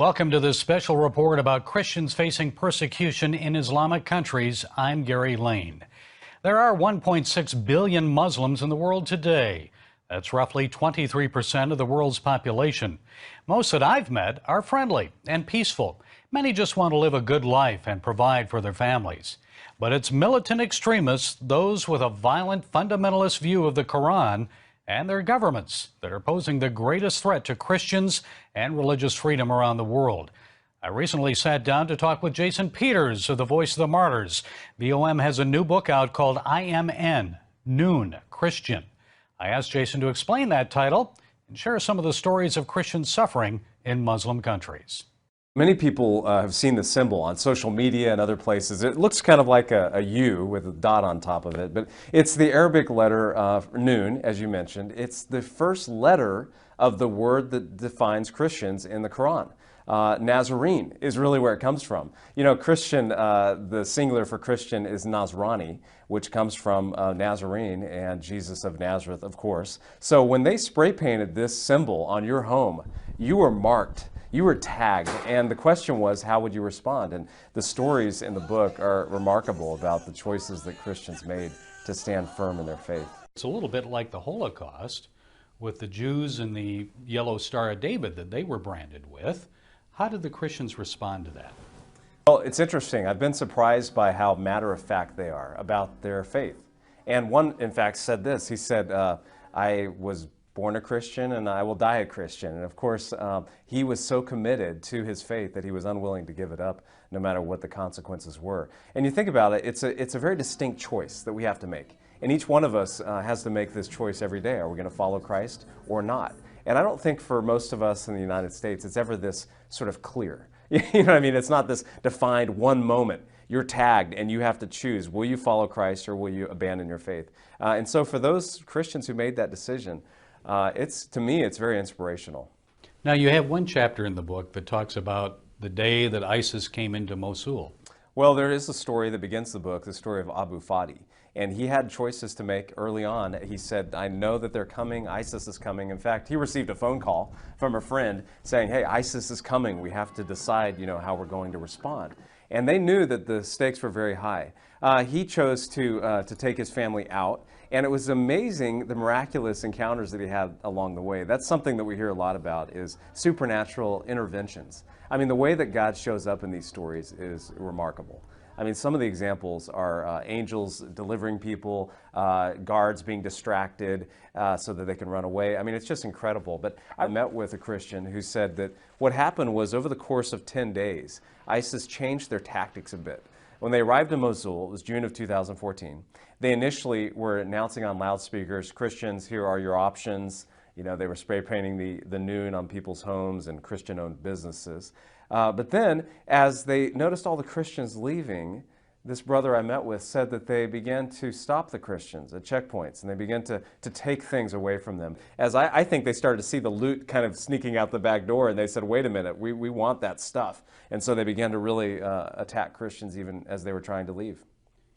Welcome to this special report about Christians facing persecution in Islamic countries. I'm Gary Lane. There are 1.6 billion Muslims in the world today. That's roughly 23% of the world's population. Most that I've met are friendly and peaceful. Many just want to live a good life and provide for their families. But it's militant extremists, those with a violent fundamentalist view of the Quran and their governments, that are posing the greatest threat to Christians and religious freedom around the world. I recently sat down to talk with Jason Peters of the Voice of the Martyrs. VOM has a new book out called IMN, Noon, Christian. I asked Jason to explain that title and share some of the stories of Christian suffering in Muslim countries. Many people have seen the symbol on social media and other places. It looks kind of like a U with a dot on top of it, but it's the Arabic letter Noon, as you mentioned. It's the first letter of the word that defines Christians in the Quran. Nazarene is really where it comes from. You know, Christian, the singular for Christian is Nasrani, which comes from Nazarene and Jesus of Nazareth, of course. So when they spray painted this symbol on your home, you were marked. You were tagged, and the question was, how would you respond? And the stories in the book are remarkable about the choices that Christians made to stand firm in their faith. It's a little bit like the Holocaust with the Jews and the Yellow Star of David that they were branded with. How did the Christians respond to that? Well, it's interesting. I've been surprised by how matter-of-fact they are about their faith. And one, in fact, said this. He said, I was born a Christian and I will die a Christian. And of course, he was so committed to his faith that he was unwilling to give it up no matter what the consequences were. And you think about it, it's a very distinct choice that we have to make. And each one of us has to make this choice every day. Are we going to follow Christ or not? And I don't think for most of us in the United States, it's ever this sort of clear. You know what I mean? It's not this defined one moment. You're tagged and you have to choose, will you follow Christ or will you abandon your faith? And so for those Christians who made that decision, to me, it's very inspirational. Now, you have one chapter in the book that talks about the day that ISIS came into Mosul. Well, there is a story that begins the book, the story of Abu Fadi. And he had choices to make early on. He said, I know that they're coming, ISIS is coming. In fact, he received a phone call from a friend saying, hey, ISIS is coming. We have to decide, how we're going to respond. And they knew that the stakes were very high. He chose to take his family out. And it was amazing the miraculous encounters that he had along the way. That's something that we hear a lot about, is supernatural interventions. I mean, the way that God shows up in these stories is remarkable. I mean, some of the examples are angels delivering people, guards being distracted so that they can run away. I mean, it's just incredible. But I met with a Christian who said that what happened was over the course of 10 days, ISIS changed their tactics a bit. When they arrived in Mosul, it was June of 2014, they initially were announcing on loudspeakers, Christians, here are your options. They were spray painting the Noon on people's homes and Christian-owned businesses. But then, as they noticed all the Christians leaving, this brother I met with said that they began to stop the Christians at checkpoints, and they began to take things away from them. As I think they started to see the loot kind of sneaking out the back door, and they said, wait a minute, we want that stuff. And so they began to really attack Christians even as they were trying to leave.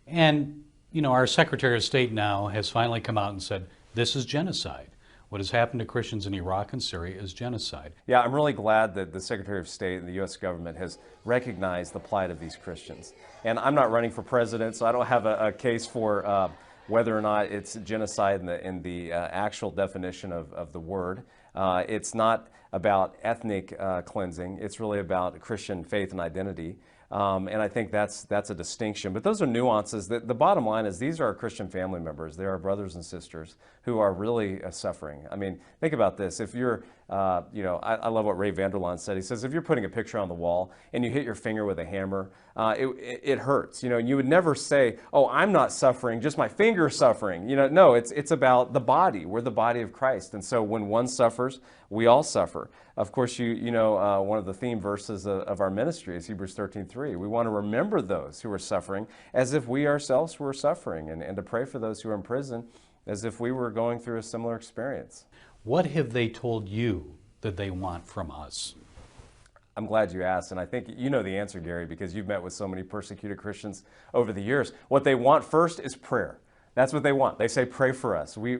And, our Secretary of State now has finally come out and said, this is genocide. What has happened to Christians in Iraq and Syria is genocide. Yeah, I'm really glad that the Secretary of State and the U.S. government has recognized the plight of these Christians. And I'm not running for president, so I don't have a case for whether or not it's genocide in the actual definition of the word. It's not about ethnic cleansing. It's really about Christian faith and identity. And I think that's a distinction. But those are nuances. The bottom line is these are our Christian family members. They are brothers and sisters who are really suffering. I mean, think about this. If you're, I love what Ray Vander Laan said. He says, if you're putting a picture on the wall and you hit your finger with a hammer, it hurts. You would never say, oh, I'm not suffering, just my finger's suffering. No, it's about the body. We're the body of Christ. And so when one suffers, we all suffer. Of course, one of the theme verses of our ministry is Hebrews 13:3. We want to remember those who are suffering as if we ourselves were suffering, and to pray for those who are in prison as if we were going through a similar experience. What have they told you that they want from us? I'm glad you asked, and I think you know the answer, Gary, because you've met with so many persecuted Christians over the years. What they want first is prayer. That's what they want. They say, pray for us. We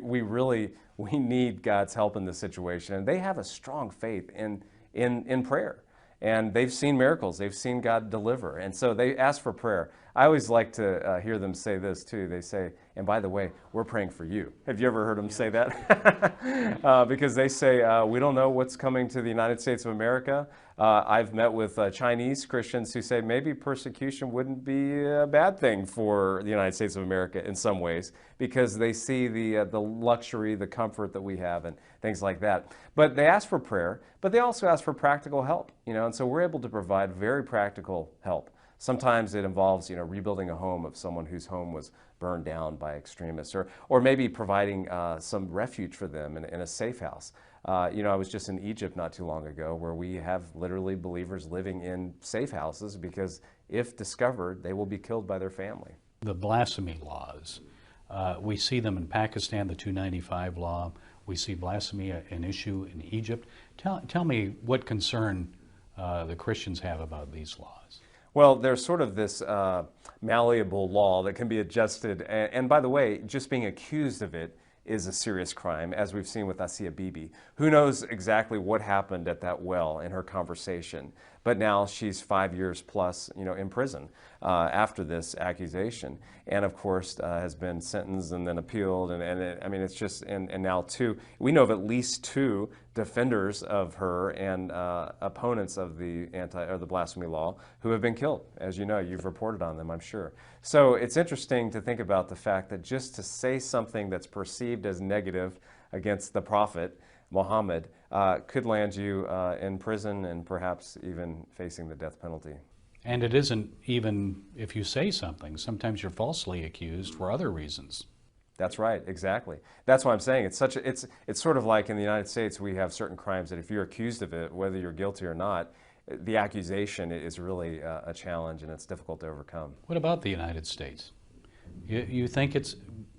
need God's help in this situation. And they have a strong faith in prayer. and they've seen miracles. They've seen God deliver. And so they ask for prayer. I always like to hear them say this too. They say, and by the way, we're praying for you. Have you ever heard them say that? Because they say, we don't know what's coming to the United States of America. I've met with Chinese Christians who say maybe persecution wouldn't be a bad thing for the United States of America in some ways, because they see the luxury, the comfort that we have and things like that. But they ask for prayer, but they also ask for practical help, and so we're able to provide very practical help. Sometimes it involves, rebuilding a home of someone whose home was burned down by extremists, or maybe providing some refuge for them in a safe house. I was just in Egypt not too long ago, where we have literally believers living in safe houses because if discovered, they will be killed by their family. The blasphemy laws, we see them in Pakistan, the 295 law. We see blasphemy an issue in Egypt. Tell me what concern the Christians have about these laws. Well, there's sort of this malleable law that can be adjusted. And by the way, just being accused of it is a serious crime, as we've seen with Asia Bibi. Who knows exactly what happened at that well in her conversation, but now she's 5 years plus, in prison after this accusation, and of course has been sentenced and then appealed, it's just, and now we know of at least two defenders of her and opponents of the blasphemy law who have been killed. As you know, you've reported on them, I'm sure. So it's interesting to think about the fact that just to say something that's perceived as negative against the prophet Muhammad could land you in prison and perhaps even facing the death penalty. And it isn't even if you say something. Sometimes you're falsely accused for other reasons. That's right, exactly. That's why I'm saying it's sort of like in the United States we have certain crimes that if you're accused of it, whether you're guilty or not, the accusation is really a challenge and it's difficult to overcome. What about the United States? You think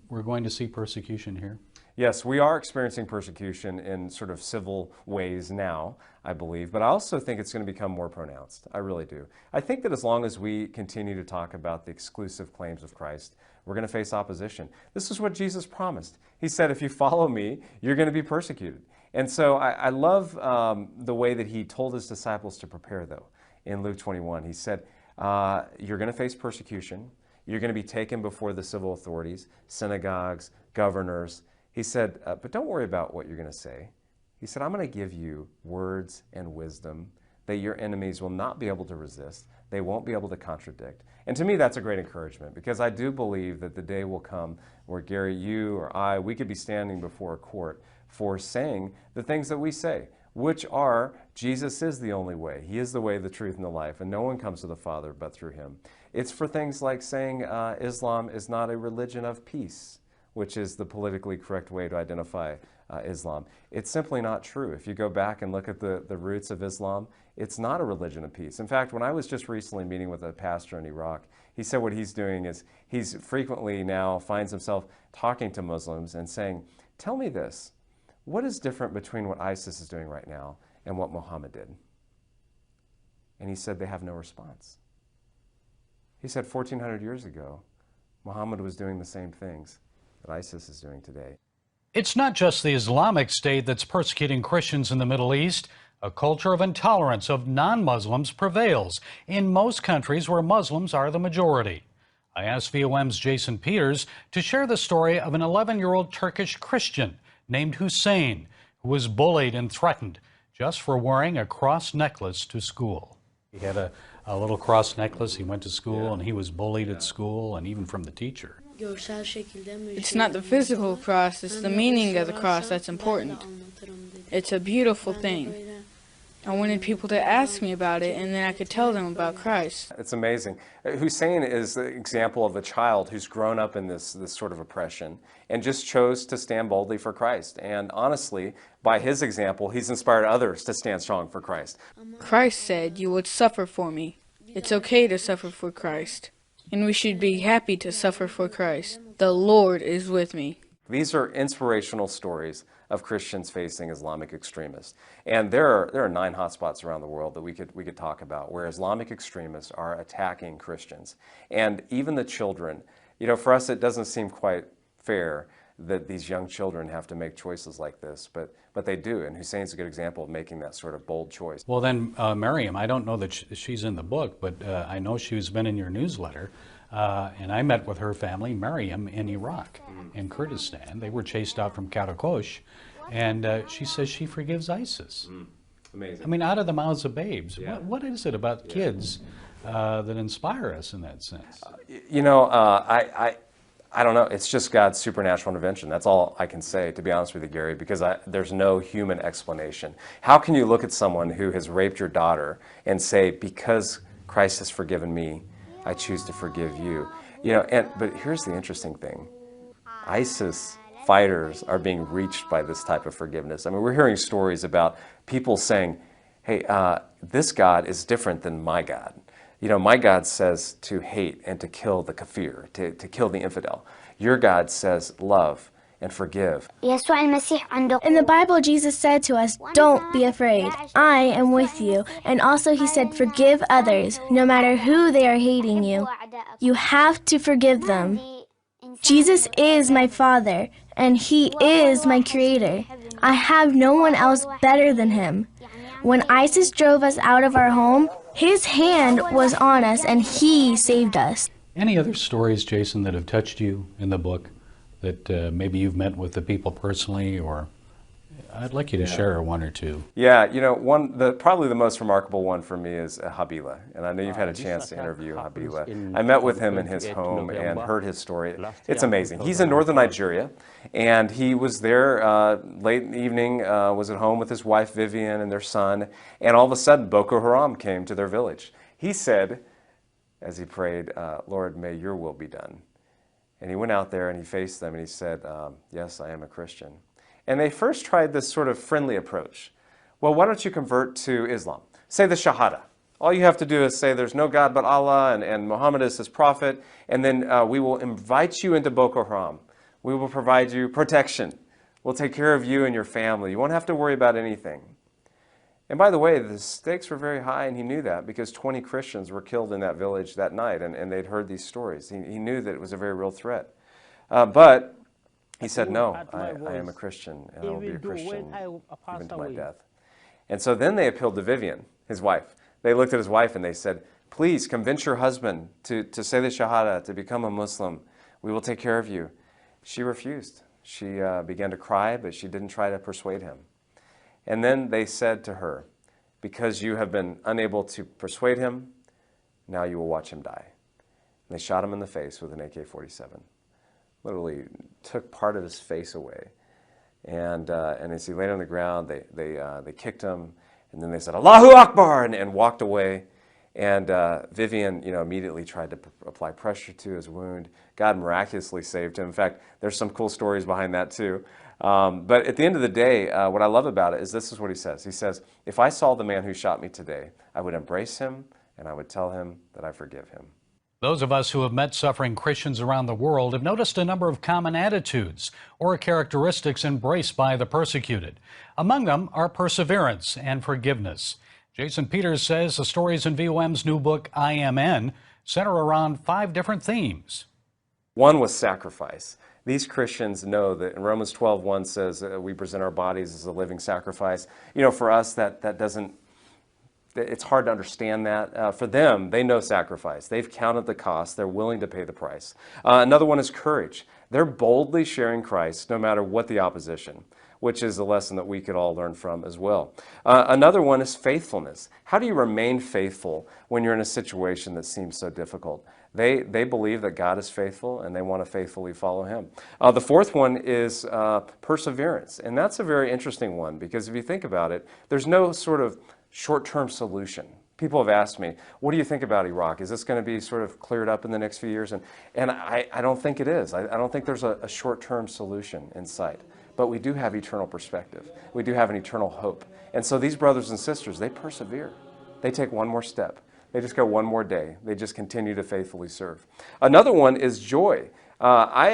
we're going to see persecution here? Yes, we are experiencing persecution in sort of civil ways now, I believe, but I also think it's going to become more pronounced. I really do. I think that as long as we continue to talk about the exclusive claims of Christ, we're going to face opposition. This is what Jesus promised. He said, if you follow me, you're going to be persecuted. And so I love the way that he told his disciples to prepare, though. In Luke 21, he said, you're going to face persecution. You're going to be taken before the civil authorities, synagogues, governors. He said, but don't worry about what you're going to say. He said, I'm going to give you words and wisdom that your enemies will not be able to resist. They won't be able to contradict. And to me, that's a great encouragement, because I do believe that the day will come where, Gary, you or I, we could be standing before a court for saying the things that we say, which are, Jesus is the only way. He is the way, the truth, and the life, and no one comes to the Father but through him. It's for things like saying Islam is not a religion of peace, which is the politically correct way to identify Islam. It's simply not true. If you go back and look at the roots of Islam, it's not a religion of peace. In fact, when I was just recently meeting with a pastor in Iraq, he said what he's doing is he's frequently now finds himself talking to Muslims and saying, tell me this, what is different between what ISIS is doing right now and what Muhammad did? And he said they have no response. He said 1,400 years ago, Muhammad was doing the same things that ISIS is doing today. It's not just the Islamic State that's persecuting Christians in the Middle East. A culture of intolerance of non-Muslims prevails in most countries where Muslims are the majority. I asked VOM's Jason Peters to share the story of an 11-year-old Turkish Christian named Hussein, who was bullied and threatened just for wearing a cross necklace to school. He had a little cross necklace. He went to school and he was bullied at school and even from the teacher. It's not the physical cross, it's the meaning of the cross that's important. It's a beautiful thing. I wanted people to ask me about it, and then I could tell them about Christ. It's amazing. Hussein is the example of a child who's grown up in this sort of oppression and just chose to stand boldly for Christ. And honestly, by his example, he's inspired others to stand strong for Christ. Christ said, "You would suffer for me." It's okay to suffer for Christ, and we should be happy to suffer for Christ. The Lord is with me. These are inspirational stories of Christians facing Islamic extremists. And there are 9 hotspots around the world that we could talk about where Islamic extremists are attacking Christians. And even the children, for us it doesn't seem quite fair that these young children have to make choices like this, but they do, and Hussein's a good example of making that sort of bold choice. Well then, Miriam, I don't know that she's in the book, but I know she's been in your newsletter, and I met with her family, Miriam, in Iraq, in Kurdistan. They were chased out from Karakosh, and she says she forgives ISIS. Amazing. I mean, out of the mouths of babes. Yeah. What is it about kids that inspire us in that sense? You know, I don't know. It's just God's supernatural intervention. That's all I can say, to be honest with you, Gary, because there's no human explanation. How can you look at someone who has raped your daughter and say, because Christ has forgiven me, I choose to forgive you? You know, but here's the interesting thing. ISIS fighters are being reached by this type of forgiveness. I mean, we're hearing stories about people saying, hey, this God is different than my God. You know, my God says to hate and to kill the kafir, to kill the infidel. Your God says love and forgive. In the Bible, Jesus said to us, "Don't be afraid. I am with you." And also he said, "Forgive others, no matter who they are hating you. You have to forgive them." Jesus is my Father, and He is my Creator. I have no one else better than Him. When ISIS drove us out of our home, His hand was on us, and He saved us. Any other stories, Jason, that have touched you in the book that maybe you've met with the people personally, or I'd like you to share one or two. Yeah, you know, probably the most remarkable one for me is Habila, and I know you've had a chance to interview Habila. I met with him in his home and heard his story. It's amazing. He's in northern Nigeria, and he was there late in the evening, was at home with his wife Vivian and their son, and all of a sudden Boko Haram came to their village. He said, as he prayed, Lord, may your will be done. And he went out there and he faced them and he said, yes, I am a Christian. And they first tried this sort of friendly approach. Well, why don't you convert to Islam? Say the Shahada. All you have to do is say there's no God but Allah and Muhammad is his prophet, and then we will invite you into Boko Haram. We will provide you protection. We'll take care of you and your family. You won't have to worry about anything. And by the way, the stakes were very high, and he knew that because 20 Christians were killed in that village that night, and they'd heard these stories. He knew that it was a very real threat. But he said, no, I am a Christian, and I will be a Christian even to my death. And so then they appealed to Vivian, his wife. They looked at his wife and they said, please convince your husband to say the Shahada, to become a Muslim. We will take care of you. She refused. She began to cry, but she didn't try to persuade him. And then they said to her, because you have been unable to persuade him, now you will watch him die. And they shot him in the face with an AK-47. Literally took part of his face away. And as he laid on the ground, they kicked him, and then they said, Allahu Akbar, and walked away. And Vivian, immediately tried to apply pressure to his wound. God miraculously saved him. In fact, there's some cool stories behind that too. But at the end of the day, what I love about it is this is what he says. He says, if I saw the man who shot me today, I would embrace him and I would tell him that I forgive him. Those of us who have met suffering Christians around the world have noticed a number of common attitudes or characteristics embraced by the persecuted. Among them are perseverance and forgiveness. Jason Peters says the stories in VOM's new book, I Am In, center around 5 different themes. One was sacrifice. These Christians know that in Romans 12:1 says we present our bodies as a living sacrifice. For us, that doesn't, it's hard to understand that. For them, they know sacrifice. They've counted the cost. They're willing to pay the price. Another one is courage. They're boldly sharing Christ no matter what the opposition, which is a lesson that we could all learn from as well. Another one is faithfulness. How do you remain faithful when you're in a situation that seems so difficult? They believe that God is faithful and they want to faithfully follow Him. The fourth one is perseverance. And that's a very interesting one because if you think about it, there's no sort of short-term solution. People have asked me, what do you think about Iraq? Is this going to be sort of cleared up in the next few years? And I don't think it is. I don't think there's a short-term solution in sight. But we do have eternal perspective. We do have an eternal hope. And so these brothers and sisters, they persevere. They take one more step. They just go one more day. They just continue to faithfully serve. Another one is joy. I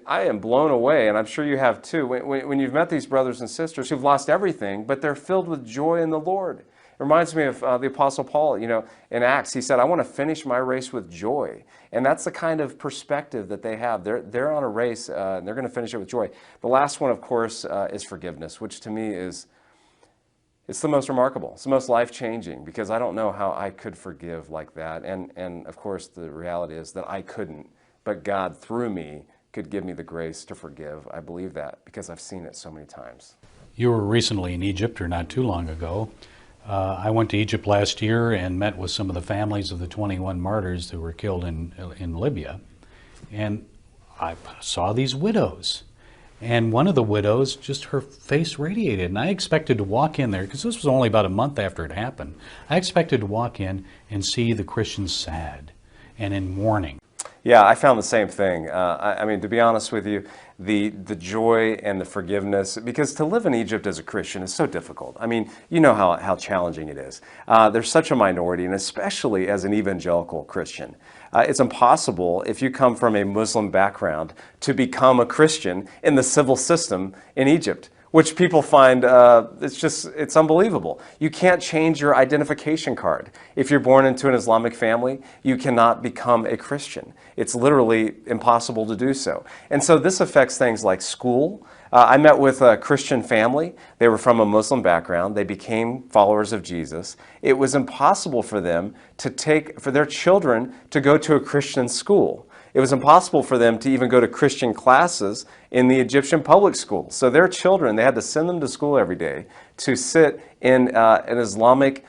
am blown away, and I'm sure you have too, when you've met these brothers and sisters who've lost everything, but they're filled with joy in the Lord. Reminds me of the Apostle Paul, in Acts. He said, I want to finish my race with joy. And that's the kind of perspective that they have. They're on a race, and they're going to finish it with joy. The last one, of course, is forgiveness, which to me it's the most remarkable. It's the most life-changing, because I don't know how I could forgive like that. And of course, the reality is that I couldn't, but God, through me, could give me the grace to forgive. I believe that because I've seen it so many times. You were recently in Egypt, or not too long ago. I went to Egypt last year and met with some of the families of the 21 martyrs who were killed in Libya. And I saw these widows. And one of the widows, just her face radiated. And I expected to walk in there, because this was only about a month after it happened. I expected to walk in and see the Christians sad and in mourning. Yeah, I found the same thing. I mean, to be honest with you, the joy and the forgiveness, because to live in Egypt as a Christian is so difficult. I mean, you know how challenging it is. There's such a minority, and especially as an evangelical Christian. It's impossible, if you come from a Muslim background, to become a Christian in the civil system in Egypt, which people find, it's unbelievable. You can't change your identification card. If you're born into an Islamic family, you cannot become a Christian. It's literally impossible to do so. And so this affects things like school. I met with a Christian family. They were from a Muslim background. They became followers of Jesus. It was impossible for them for their children to go to a Christian school. It was impossible for them to even go to Christian classes in the Egyptian public school. So their children, they had to send them to school every day to sit in an Islamic,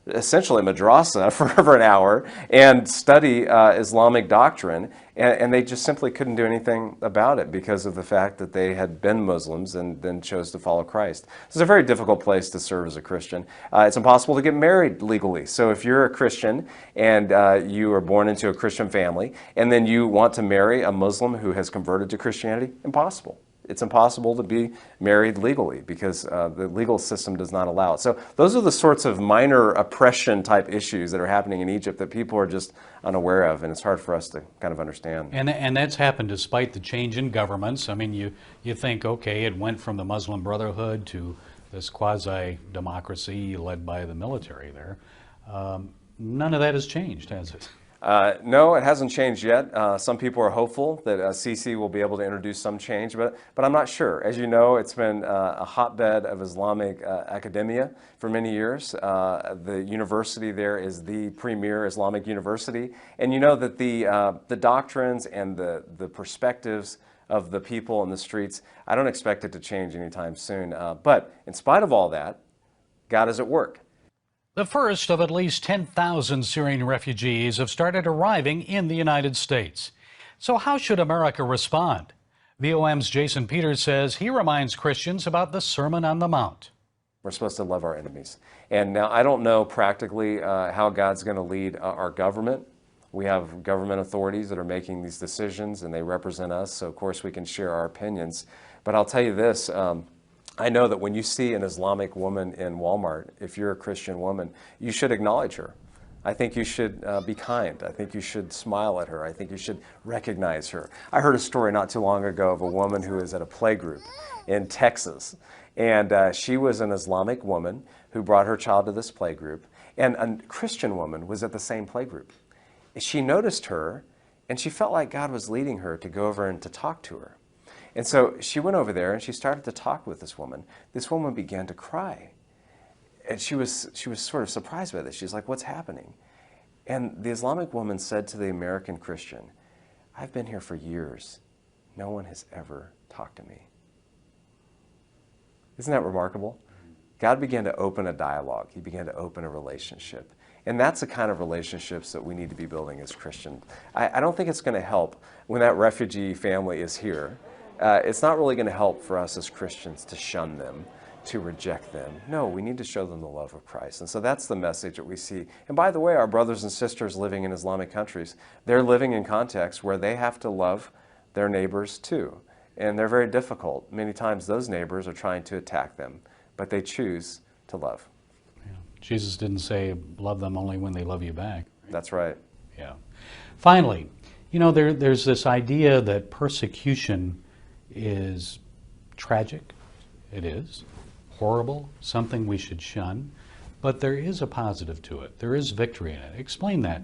essentially madrasa for an hour and study Islamic doctrine. And they just simply couldn't do anything about it because of the fact that they had been Muslims and then chose to follow Christ. It's a very difficult place to serve as a Christian. It's impossible to get married legally. So if you're a Christian and you are born into a Christian family and then you want to marry a Muslim who has converted to Christianity, impossible. It's impossible to be married legally because the legal system does not allow it. So those are the sorts of minor oppression type issues that are happening in Egypt that people are just unaware of, and it's hard for us to kind of understand. And that's happened despite the change in governments. I mean, you think, okay, it went from the Muslim Brotherhood to this quasi-democracy led by the military there. None of that has changed, has it? No, it hasn't changed yet. Some people are hopeful that Sisi will be able to introduce some change, but I'm not sure. As you know, it's been a hotbed of Islamic academia for many years. The university there is the premier Islamic university, and you know that the doctrines and the perspectives of the people in the streets, I don't expect it to change anytime soon. But in spite of all that, God is at work. The first of at least 10,000 Syrian refugees have started arriving in the United States. So how should America respond? VOM's Jason Peters says he reminds Christians about the Sermon on the Mount. We're supposed to love our enemies. And now I don't know practically how God's going to lead our government. We have government authorities that are making these decisions and they represent us, so of course we can share our opinions. But I'll tell you this, I know that when you see an Islamic woman in Walmart, if you're a Christian woman, you should acknowledge her. I think you should be kind. I think you should smile at her. I think you should recognize her. I heard a story not too long ago of a woman who was at a playgroup in Texas. And she was an Islamic woman who brought her child to this playgroup. And a Christian woman was at the same playgroup. She noticed her, and she felt like God was leading her to go over and to talk to her. And so she went over there and she started to talk with this woman. This woman began to cry. And she was sort of surprised by this. She's like, what's happening? And the Islamic woman said to the American Christian, I've been here for years. No one has ever talked to me. Isn't that remarkable? God began to open a dialogue. He began to open a relationship. And that's the kind of relationships that we need to be building as Christians. I don't think it's going to help when that refugee family is here. It's not really going to help for us as Christians to shun them, to reject them. No, we need to show them the love of Christ. And so that's the message that we see. And by the way, our brothers and sisters living in Islamic countries, they're living in contexts where they have to love their neighbors too. And they're very difficult. Many times those neighbors are trying to attack them, but they choose to love. Yeah. Jesus didn't say love them only when they love you back. That's right. Yeah. Finally, you know, there's this idea that persecution is tragic. It is horrible, something we should shun. but there is a positive to it. There is victory in it. Explain that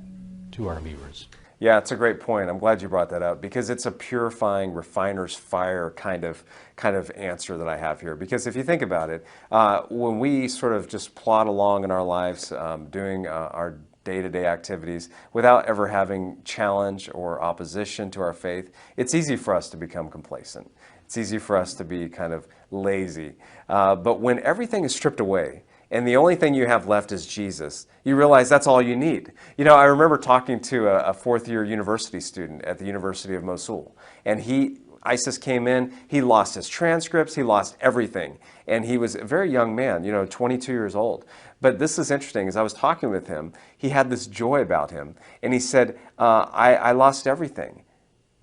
to our viewers. Yeah, it's a great point. I'm glad you brought that up because it's a purifying, refiner's fire kind of answer that I have here. Because if you think about it, when we sort of just plod along in our lives, doing our day-to-day activities without ever having challenge or opposition to our faith, it's easy for us to become complacent. It's easy for us to be kind of lazy. But when everything is stripped away, and the only thing you have left is Jesus, you realize that's all you need. You know, I remember talking to a fourth-year university student at the University of Mosul, and ISIS came in, he lost his transcripts, he lost everything, and he was a very young man, 22 years old. But this is interesting, as I was talking with him, he had this joy about him, and he said, I lost everything,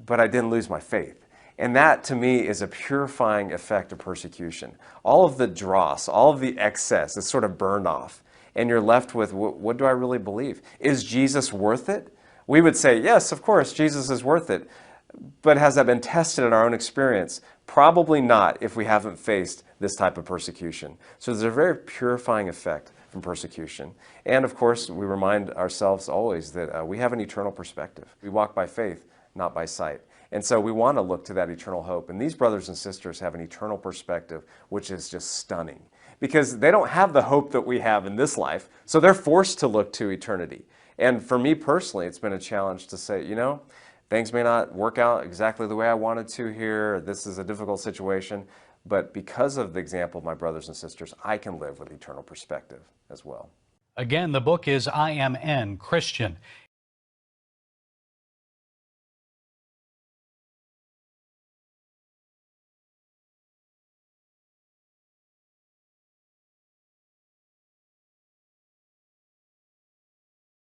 but I didn't lose my faith. And that, to me, is a purifying effect of persecution. All of the dross, all of the excess is sort of burned off. And you're left with, what do I really believe? Is Jesus worth it? We would say, yes, of course, Jesus is worth it. But has that been tested in our own experience? Probably not if we haven't faced this type of persecution. So there's a very purifying effect from persecution. And of course, we remind ourselves always that we have an eternal perspective. We walk by faith, not by sight. And so we want to look to that eternal hope. And these brothers and sisters have an eternal perspective, which is just stunning. Because they don't have the hope that we have in this life, so they're forced to look to eternity. And for me personally, it's been a challenge to say, things may not work out exactly the way I wanted to here. This is a difficult situation. But because of the example of my brothers and sisters, I can live with eternal perspective as well. Again, the book is I Am N, Christian.